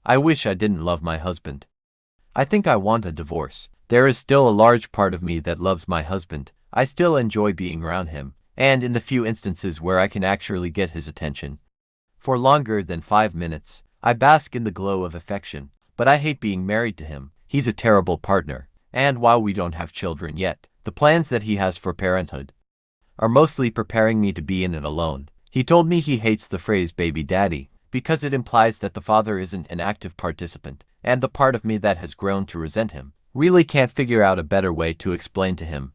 I wish I didn't love my husband. I think I want a divorce. There is still a large part of me that loves my husband. I still enjoy being around him, and in the few instances where I can actually get his attention. For longer than 5 minutes, I bask in the glow of affection, but I hate being married to him. He's a terrible partner, and while we don't have children yet, the plans that he has for parenthood are mostly preparing me to be in it alone. He told me he hates the phrase baby daddy, because it implies that the father isn't an active participant, and the part of me that has grown to resent him really can't figure out a better way to explain to him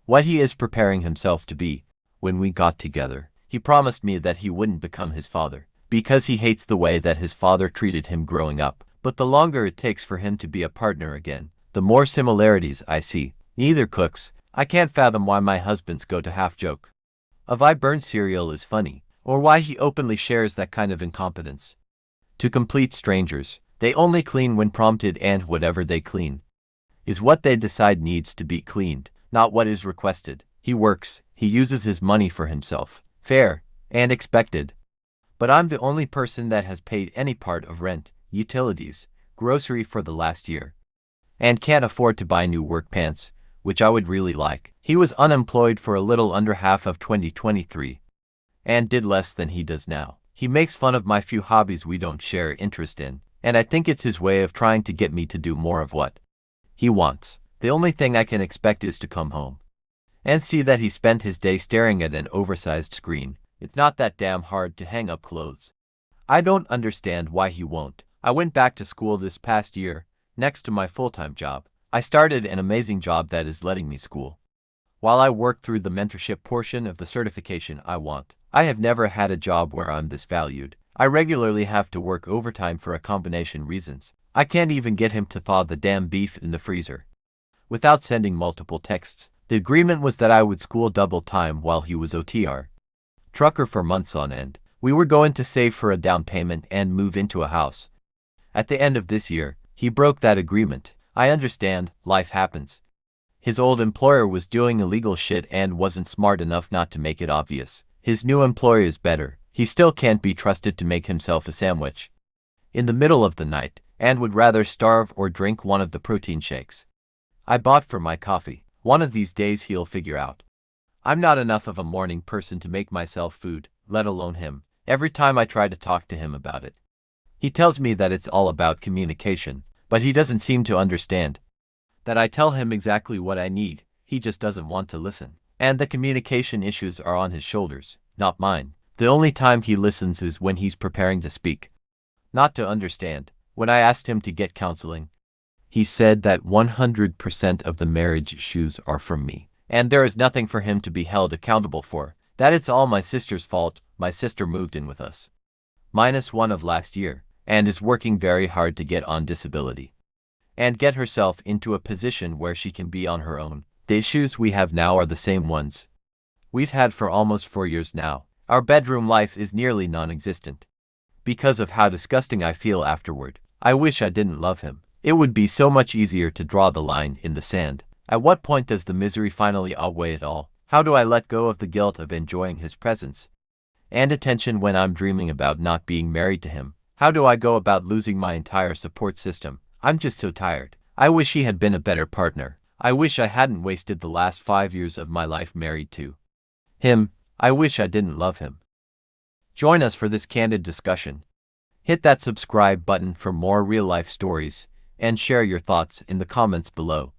what he is preparing himself to be. When we got together, he promised me that he wouldn't become his father, because he hates the way that his father treated him growing up. But the longer it takes for him to be a partner again, the more similarities I see. Neither cooks. I can't fathom why my husbands go to half-joke of I burn cereal is funny, or why he openly shares that kind of incompetence to complete strangers. They only clean when prompted, and whatever they clean is what they decide needs to be cleaned, not what is requested. He works, he uses his money for himself. Fair and expected. But I'm the only person that has paid any part of rent, utilities, grocery for the last year, and can't afford to buy new work pants, which I would really like. He was unemployed for a little under half of 2023, and did less than he does now. He makes fun of my few hobbies we don't share interest in, and I think it's his way of trying to get me to do more of what he wants. The only thing I can expect is to come home and see that he spent his day staring at an oversized screen. It's not that damn hard to hang up clothes. I don't understand why he won't. I went back to school this past year, next to my full-time job. I started an amazing job that is letting me school while I work through the mentorship portion of the certification I want. I have never had a job where I'm this valued. I regularly have to work overtime for a combination reasons. I can't even get him to thaw the damn beef in the freezer without sending multiple texts. The agreement was that I would school double time while he was OTR trucker for months on end. We were going to save for a down payment and move into a house at the end of this year. He broke that agreement. I understand, life happens. His old employer was doing illegal shit and wasn't smart enough not to make it obvious. His new employer is better. He still can't be trusted to make himself a sandwich in the middle of the night, and would rather starve or drink one of the protein shakes I bought for my coffee. One of these days he'll figure out I'm not enough of a morning person to make myself food, let alone him. Every time I try to talk to him about it, he tells me that it's all about communication, but he doesn't seem to understand that I tell him exactly what I need. He just doesn't want to listen. And the communication issues are on his shoulders, not mine. The only time he listens is when he's preparing to speak, not to understand. When I asked him to get counseling, he said that 100% of the marriage issues are from me, and there is nothing for him to be held accountable for, that it's all my sister's fault. My sister moved in with us -1 of last year, and is working very hard to get on disability and get herself into a position where she can be on her own. The issues we have now are the same ones we've had for almost 4 years now. Our bedroom life is nearly non-existent because of how disgusting I feel afterward. I wish I didn't love him. It would be so much easier to draw the line in the sand. At what point does the misery finally outweigh it all? How do I let go of the guilt of enjoying his presence and attention when I'm dreaming about not being married to him? How do I go about losing my entire support system? I'm just so tired. I wish he had been a better partner. I wish I hadn't wasted the last 5 years of my life married to him. I wish I didn't love him. Join us for this candid discussion. Hit that subscribe button for more real-life stories, and share your thoughts in the comments below.